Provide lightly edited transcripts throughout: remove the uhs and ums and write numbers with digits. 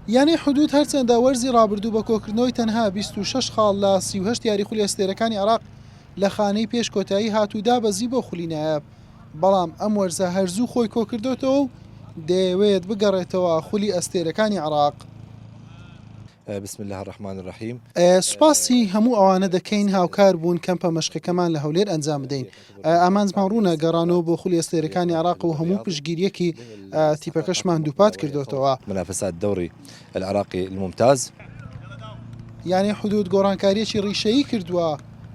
یانەی حدود هەرچەندە وەرزی ڕابردوو بە کۆکردنەوەی تەنها 26 خاڵ لە 38 یاری خولی ئەستێرەکانی عێراق لە خانەی پێش کۆتایی هاتوودا بەزی بۆ خولی نایاب، بەڵام ئەم وەرزە هەرزوو خۆی کۆکردوێتەوە و دەیەوێت بگەڕێتەوە خولی ئەستێرەکانی عێراق. بسم الله الرحمن الرحیم. سوپاسی هەموو ئەوانە دەکەین هاوکار بوون کەمپە مەشقەکەمان لە هەولێر ئەنجام بدەین. ئامانجمان ڕوونە گەڕانەوە بۆ خولی ئەستێرەکانی عێراق و هەموو پشتگیریەکی تیپەکەشمان دووپات کردوێتەوە. منافسات دەوری العراقی الممتاز. یانێ حدود گۆڕانکاریەکی ڕیشەیی کردووە،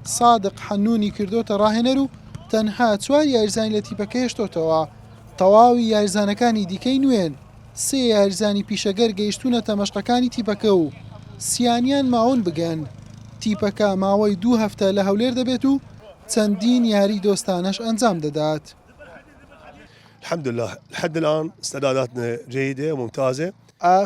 سادق حەنونی کردوتە ڕاهێنەر و تەنها 4 یاریزانی لە تیپەکە هێشتۆتەوە. تەواوی یاریزانەکانی دیکەی نوێن، 3 یاریزانی پیشەگەر گەیشتونەتە مەشقەکانی تیپەکە و سییانیان ماون بگەن. تیپەکە ماوەی 2 هەفتە لە هەولێر دەبێت و چەندین یاری دۆستانەش ئەنجام دەدات. الحمد لله لحد الآن استعداداتنا جيدة وممتازة.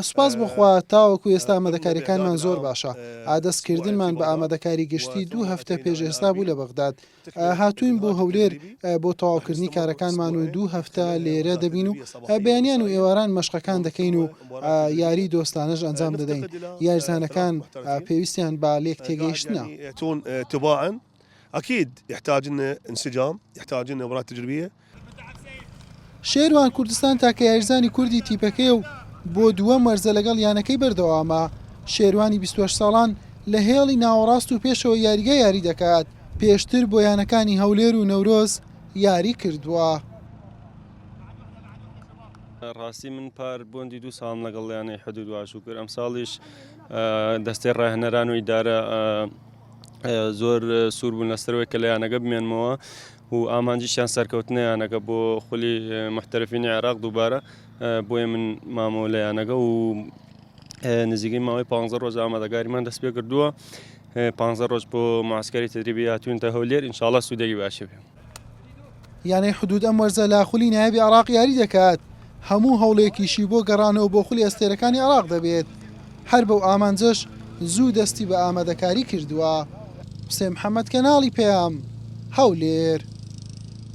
سوپاس بخوا تاوەکو ئێستا ئامادەکاریەکانمان زۆر باشە. ئادەستکردنمان بە ئامادەکاری گشتی 2 هەفتە پێش ئێستا بوو لە بەغداد. هاتووین بۆ هەولێر بۆ تەواوکردنی کارەکانمان و 2 هەفتە لێرە دەبین و بەیانیان و ئێواران مەشقەکان دەکەین و یاری دۆستانەش ئەنجام دەدەین. یاریزانەکان پێویستیان با لێک تێگەیشتنە. تباعا أكيد يحتاج لنا انسجام، يحتاج لنا مباراة تجريبية. شێروان کوردستان تاکە یاریزانی کوردی تیپەکەی و بۆ دووەم وەرزە لەگەڵ یانەکەی بەردەوامە. شێروانی 28 ساڵان لە هێڵی ناوەڕاست و پێشەوە یاریگە یاری دەکات. پێشتر بۆ یانەکانی هەولێر و نەورۆز یاری کردووە. ڕاستی من پار بۆندی 2 ساڵم لەگەڵ یانەی حدود واشو کرد. ئەم ساڵیش دەستەی ڕاهێنەران و ئیدارە زۆر سوور بوون لەسەرەوەی کە لە یانەکە بمێنمەوە و ئامانجیشیان سەرکەوتنە یانەکە بۆ خولی محتەرفینی عێراق دووبارە بۆیە من مامەوە لە یانەکە و نزیکەی ماوەی 15 ڕۆژ ئامادەکاریمان دەست پێ کردووە. 15 ڕۆژ بۆ معسکەری تدریبی هاتوونتە هەولێر، ئینشاڵڵا سوودێکی باشە بێ. یانەی حدود ئەم وەرزە لە خولی نایابی عێراق یاری دەکات. هەموو هەوڵێکیشی بۆ گەڕانەوە بۆ خولی ئەستێرەکانی عێراق دەبێت. هەر بەو ئامانجەش زوو دەستی بە ئامادەکاری کردووە. حوسێن محەممەد کەناڵی پێیام هەولێر.